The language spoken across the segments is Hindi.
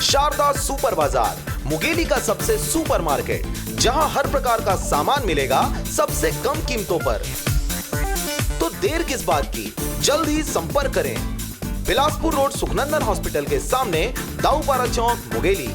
शारदा सुपर बाजार, मुंगेली का सबसे सुपर मार्केट, जहां हर प्रकार का सामान मिलेगा सबसे कम कीमतों पर। तो देर किस बात की, जल्द ही संपर्क करें। बिलासपुर रोड सुखनंदन हॉस्पिटल के सामने, दाऊपारा चौक, मुंगेली।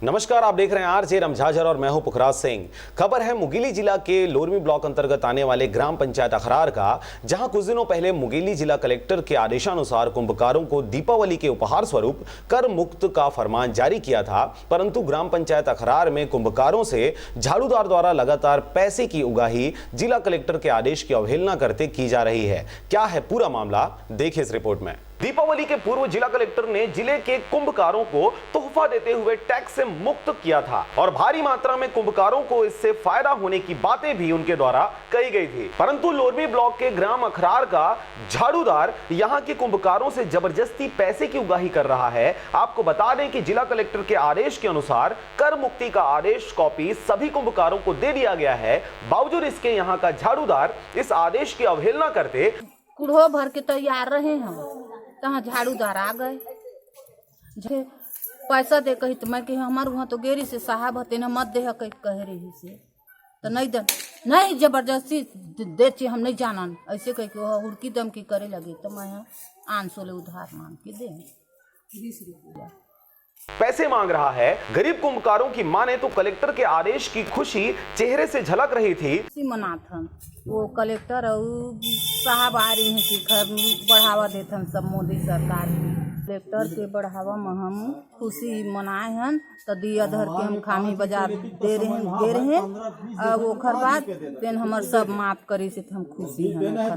नमस्कार, आप देख रहे हैं आरजे रमझाझर और मैं हूं पुखराज सिंह। खबर है मुंगेली जिला के लोरमी ब्लॉक अंतर्गत आने वाले ग्राम पंचायत अखरार का, जहां कुछ दिनों पहले मुंगेली जिला कलेक्टर के आदेशानुसार कुंभकारों को दीपावली के उपहार स्वरूप कर मुक्त का फरमान जारी किया था। परंतु ग्राम पंचायत अखरार में कुंभकारों से झाड़ूदार द्वारा लगातार पैसे की उगाही जिला कलेक्टर के आदेश की अवहेलना करते की जा रही है। क्या है पूरा मामला, देखिए इस रिपोर्ट में। दीपावली के पूर्व जिला कलेक्टर ने जिले के कुंभकारों को तोहफा देते हुए टैक्स से मुक्त किया था और भारी मात्रा में कुंभकारों को इससे फायदा होने की बातें भी उनके द्वारा कही गई थी। परंतु लोरमी ब्लॉक के ग्राम अखरार का झाड़ूदार यहां के कुंभकारों से जबरदस्ती पैसे की उगाही कर रहा है। आपको बता दें कि जिला कलेक्टर के आदेश के अनुसार कर मुक्ति का आदेश कॉपी सभी कुंभकारों को दे दिया गया है। बावजूद इसके यहाँ का झाड़ूदार इस आदेश की अवहेलना करते कुड़ो भर के तैयार रहे हम, तहाँ झाड़ूदार आ गए। पैसा दे कही तो मैं कही हमारे वहाँ तो गेरी से साहब हते न मत दे कह रही से तो नहीं जबरदस्ती देती, हम नहीं जानन ऐसे कह के हुड़की दमकी करे लगे तो मैं 500 ले उधार मांग के दे 20 रुपया पैसे मांग रहा है। गरीब कुंभकारों की माने तो कलेक्टर के आदेश की खुशी चेहरे से झलक रही थी। मनाथन वो कलेक्टर और साहब आ रहे हैं कि घर बढ़ावा देथन सब मोदी सरकार कलेक्टर के बढ़ावा में हम खुशी मनाए हैं। तो दिया धर के हम खामी बाजार दे रहे हैं और वो खर बाद फिर हमार सब माफ करी से हम खुशी हैं।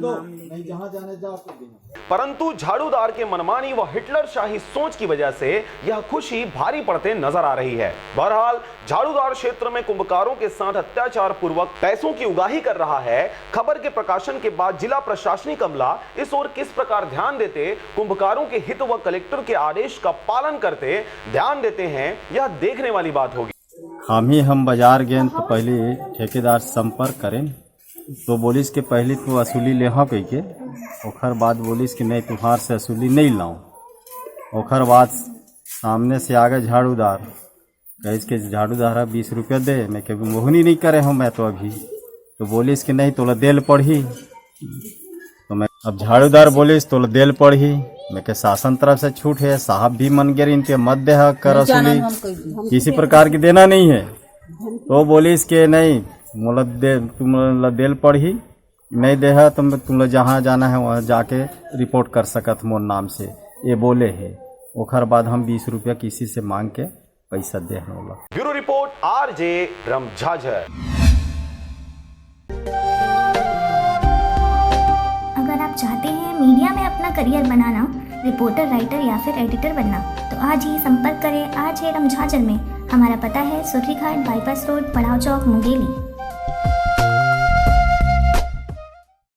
परंतु झाड़ूदार के मनमानी व हिटलर शाही सोच की वजह से यह खुशी भारी पड़ते नजर आ रही है। बहरहाल झाड़ूदार क्षेत्र में कुंभकारों के साथ अत्याचार पूर्वक पैसों की उगाही कर रहा है। खबर के प्रकाशन के बाद जिला प्रशासनिक अमला इस ओर किस प्रकार ध्यान देते, कुंभकारों के हित व कलेक्टर के आदेश का पालन करते ध्यान देते हैं, यह देखने वाली बात होगी। हम बाजार गए तो पहले ठेकेदार से संपर्क करें तो बोलिस के पहले तो वसूली ले हाँ कह के ओखर बाद बोलिस कि नहीं तुम्हार से वसूली नहीं लाऊं। ओखर बाद सामने से आगे झाड़ूदार कह के झाड़ूदार 20 रुपया दे, मैं कभी मोहनी नहीं करे हूँ मैं तो अभी तो बोलिस कि नहीं तोला देल पढ़ी तो मैं अब झाड़ूदार बोलिस तोला देल पढ़ी, मैं के शासन तरफ से छूट है, साहब भी मन गिर इनके मत दे कर वसूली किसी प्रकार की देना नहीं है। तो बोलिस के नहीं मोला दे तुम देल पढ़ी नहीं दे है तो तुम जहाँ जाना है वहाँ जाके रिपोर्ट कर सकत मोर नाम से, ये बोले है। ओखर बाद हम 20 रुपया किसी से मांग के पैसा दे होगा। Bureau report RJ Ramjhajhar. अगर आप चाहते हैं मीडिया में अपना करियर बनाना, रिपोर्टर, राइटर या फिर एडिटर बनना, तो आज ही संपर्क करें आरजे रमझाझर में। हमारा पता है सुर्खी घाट बाईपास रोड, पड़ाव चौक, मुंगेली।